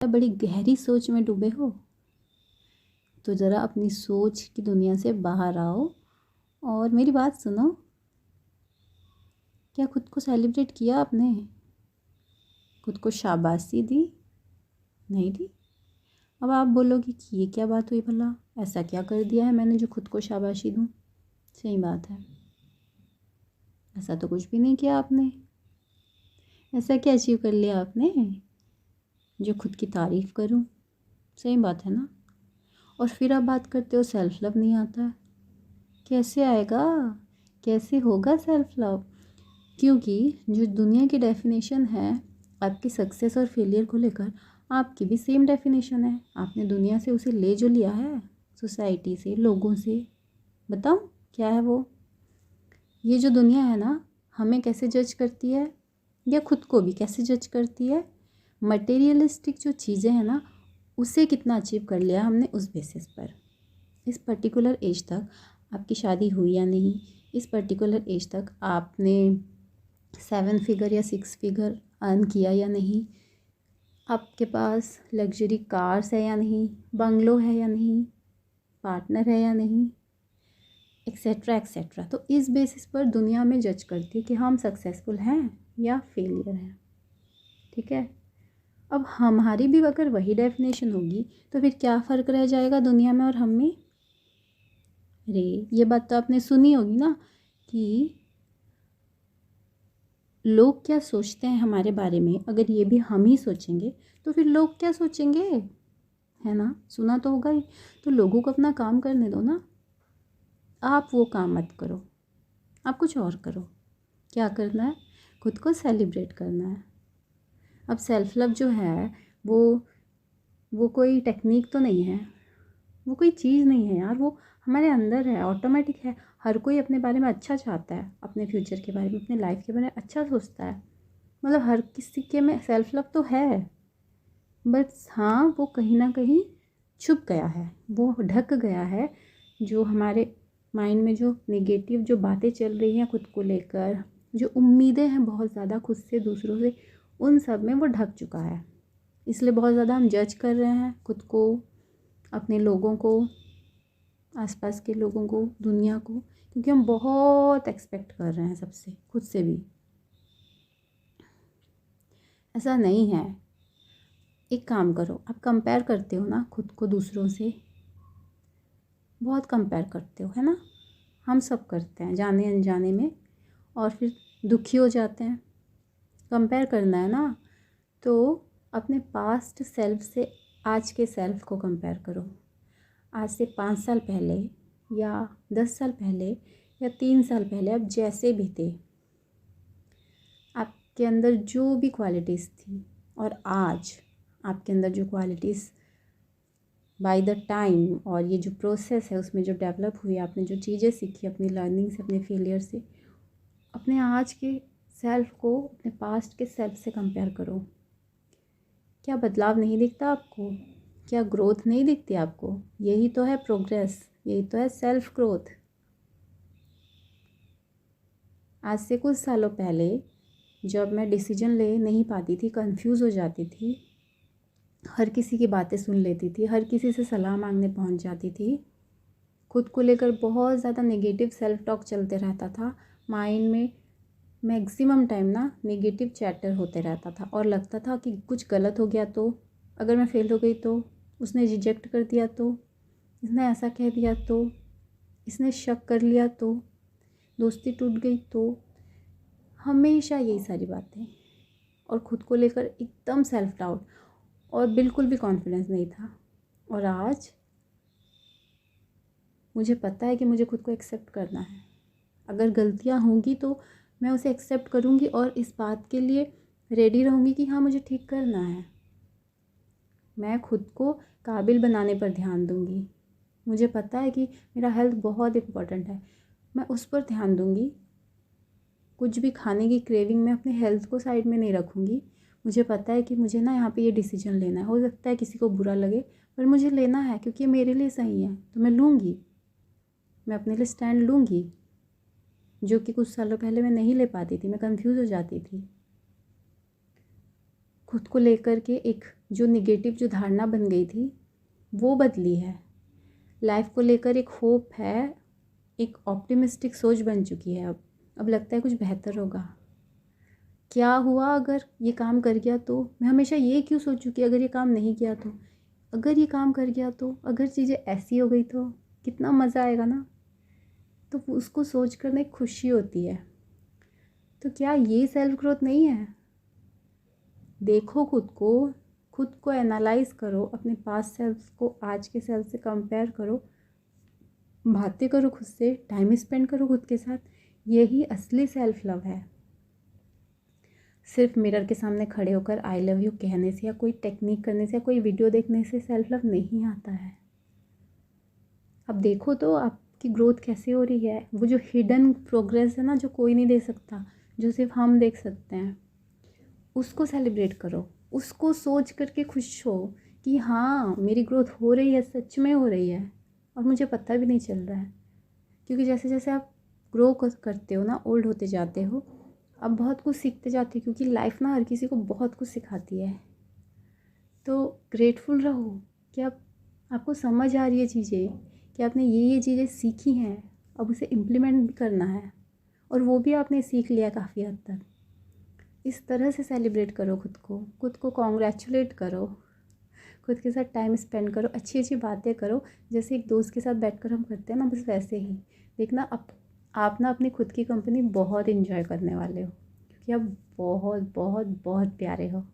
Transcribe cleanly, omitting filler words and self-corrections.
बड़ी गहरी सोच में डूबे हो तो ज़रा अपनी सोच की दुनिया से बाहर आओ और मेरी बात सुनो। क्या खुद को सेलिब्रेट किया आपने? खुद को शाबाशी दी? नहीं दी? अब आप बोलोगे कि ये क्या बात हुई भला, ऐसा क्या कर दिया है मैंने जो खुद को शाबाशी दूँ? सही बात है, ऐसा तो कुछ भी नहीं किया आपने। ऐसा क्या अचीव कर लिया आपने जो खुद की तारीफ़ करूं? सही बात है ना। और फिर आप बात करते हो सेल्फ लव नहीं आता। कैसे आएगा, कैसे होगा सेल्फ लव? क्योंकि जो दुनिया की डेफिनेशन है आपकी सक्सेस और फेलियर को लेकर, आपकी भी सेम डेफिनेशन है। आपने दुनिया से उसे ले जो लिया है, सोसाइटी से, लोगों से। बताओ क्या है वो? ये जो दुनिया है ना, हमें कैसे जज करती है या खुद को भी कैसे जज करती है? मटेरियलिस्टिक जो चीज़ें हैं ना, उसे कितना अचीव कर लिया हमने उस बेसिस पर। इस पर्टिकुलर एज तक आपकी शादी हुई या नहीं, इस पर्टिकुलर एज तक आपने 7 फिगर या 6 फिगर अर्न किया या नहीं, आपके पास लग्जरी कार्स है या नहीं, बंगलो है या नहीं, पार्टनर है या नहीं, एक्सेट्रा एक्सेट्रा। तो इस बेसिस पर दुनिया में जज करती है कि हम सक्सेसफुल हैं या फेलियर हैं। ठीक है, अब हमारी भी अगर वही डेफिनेशन होगी तो फिर क्या फ़र्क रह जाएगा दुनिया में और हम में? अरे ये बात तो आपने सुनी होगी ना कि लोग क्या सोचते हैं हमारे बारे में। अगर ये भी हम ही सोचेंगे तो फिर लोग क्या सोचेंगे, है ना? सुना तो होगा ही। तो लोगों को अपना काम करने दो ना, आप वो काम मत करो, आप कुछ और करो। क्या करना है? खुद को सेलिब्रेट करना है। अब सेल्फ लव जो है वो कोई टेक्निक तो नहीं है, वो कोई चीज़ नहीं है यार, वो हमारे अंदर है, ऑटोमेटिक है। हर कोई अपने बारे में अच्छा चाहता है, अपने फ्यूचर के बारे में, अपने लाइफ के बारे में अच्छा सोचता है। मतलब हर किसी के में सेल्फ लव तो है, बट हाँ वो कहीं ना कहीं छुप गया है, वो ढक गया है। जो हमारे माइंड में जो नेगेटिव जो बातें चल रही हैं खुद को लेकर, जो उम्मीदें हैं बहुत ज़्यादा खुद से, दूसरों से, उन सब में वो ढक चुका है। इसलिए बहुत ज़्यादा हम जज कर रहे हैं खुद को, अपने लोगों को, आसपास के लोगों को, दुनिया को, क्योंकि हम बहुत एक्सपेक्ट कर रहे हैं सबसे, खुद से भी। ऐसा नहीं है। एक काम करो, आप कंपेयर करते हो ना खुद को दूसरों से, बहुत कंपेयर करते हो, है ना? हम सब करते हैं जाने अनजाने में, और फिर दुखी हो जाते हैं। कंपेयर करना है ना तो अपने पास्ट सेल्फ से आज के सेल्फ को कंपेयर करो। आज से 5 साल पहले या 10 साल पहले या 3 साल पहले आप जैसे भी थे, आपके अंदर जो भी क्वालिटीज़ थी, और आज आपके अंदर जो क्वालिटीज़ बाय द टाइम, और ये जो प्रोसेस है उसमें जो डेवलप हुई, आपने जो चीज़ें सीखी अपनी लर्निंग से, अपने फेलियर से, अपने आज के सेल्फ को अपने पास्ट के सेल्फ से कंपेयर करो। क्या बदलाव नहीं दिखता आपको? क्या ग्रोथ नहीं दिखती आपको? यही तो है प्रोग्रेस, यही तो है सेल्फ ग्रोथ। आज से कुछ सालों पहले जब मैं डिसीजन ले नहीं पाती थी, कंफ्यूज हो जाती थी, हर किसी की बातें सुन लेती थी, हर किसी से सलाह मांगने पहुंच जाती थी, खुद को लेकर बहुत ज़्यादा नेगेटिव सेल्फ टॉक चलते रहता था माइंड में। मैक्सिमम टाइम ना नेगेटिव चैटर होते रहता था, और लगता था कि कुछ गलत हो गया तो, अगर मैं फेल हो गई तो, उसने रिजेक्ट कर दिया तो, इसने ऐसा कह दिया तो, इसने शक कर लिया तो, दोस्ती टूट गई तो, हमेशा यही सारी बातें। और ख़ुद को लेकर एकदम सेल्फ डाउट, और बिल्कुल भी कॉन्फिडेंस नहीं था। और आज मुझे पता है कि मुझे खुद को एक्सेप्ट करना है। अगर गलतियाँ होंगी तो मैं उसे एक्सेप्ट करूँगी, और इस बात के लिए रेडी रहूँगी कि हाँ मुझे ठीक करना है। मैं खुद को काबिल बनाने पर ध्यान दूँगी। मुझे पता है कि मेरा हेल्थ बहुत इम्पोर्टेंट है, मैं उस पर ध्यान दूँगी। कुछ भी खाने की क्रेविंग में अपने हेल्थ को साइड में नहीं रखूँगी। मुझे पता है कि मुझे ना यहाँ पे ये डिसीजन लेना है, हो सकता है किसी को बुरा लगे, पर मुझे लेना है क्योंकि ये मेरे लिए सही है, तो मैं लूँगी। मैं अपने लिए स्टैंड लूँगी, जो कि कुछ सालों पहले मैं नहीं ले पाती थी, मैं कंफ्यूज हो जाती थी। खुद को लेकर के एक जो निगेटिव जो धारणा बन गई थी वो बदली है। लाइफ को लेकर एक होप है, एक ऑप्टिमिस्टिक सोच बन चुकी है। अब लगता है कुछ बेहतर होगा। क्या हुआ अगर ये काम कर गया तो? मैं हमेशा ये क्यों सोचूं कि अगर ये काम नहीं किया तो, अगर ये काम कर गया तो, अगर चीज़ें ऐसी हो गई तो कितना मज़ा आएगा ना। तो उसको सोच कर ना एक खुशी होती है। तो क्या ये सेल्फ ग्रोथ नहीं है? देखो खुद को एनालाइज करो, अपने पास्ट सेल्फ को आज के सेल्फ से कंपेयर करो, बातें करो खुद से, टाइम स्पेंड करो खुद के साथ। यही असली सेल्फ लव है। सिर्फ मिरर के सामने खड़े होकर आई लव यू कहने से या कोई टेक्निक करने से या कोई वीडियो देखने से सेल्फ लव नहीं आता है। अब देखो तो आपकी ग्रोथ कैसे हो रही है। वो जो हिडन प्रोग्रेस है ना, जो कोई नहीं दे सकता, जो सिर्फ हम देख सकते हैं, उसको सेलिब्रेट करो। उसको सोच करके खुश हो कि हाँ मेरी ग्रोथ हो रही है, सच में हो रही है और मुझे पता भी नहीं चल रहा है। क्योंकि जैसे जैसे आप ग्रो करते हो ना, ओल्ड होते जाते हो, अब बहुत कुछ सीखते जाते हो। क्योंकि लाइफ ना हर किसी को बहुत कुछ सिखाती है। तो ग्रेटफुल रहो कि आपको समझ आ रही है चीज़ें, कि आपने ये चीज़ें सीखी हैं, अब उसे इम्प्लीमेंट भी करना है और वो भी आपने सीख लिया काफ़ी हद तक। इस तरह से सेलिब्रेट करो खुद को कॉन्ग्रेचुलेट करो, खुद के साथ टाइम स्पेंड करो, अच्छी अच्छी बातें करो, जैसे एक दोस्त के साथ बैठकर हम करते हैं ना, बस वैसे ही। देखना आप ना अपनी खुद की कंपनी बहुत इंजॉय करने वाले हो, क्योंकि आप बहुत बहुत बहुत प्यारे हो।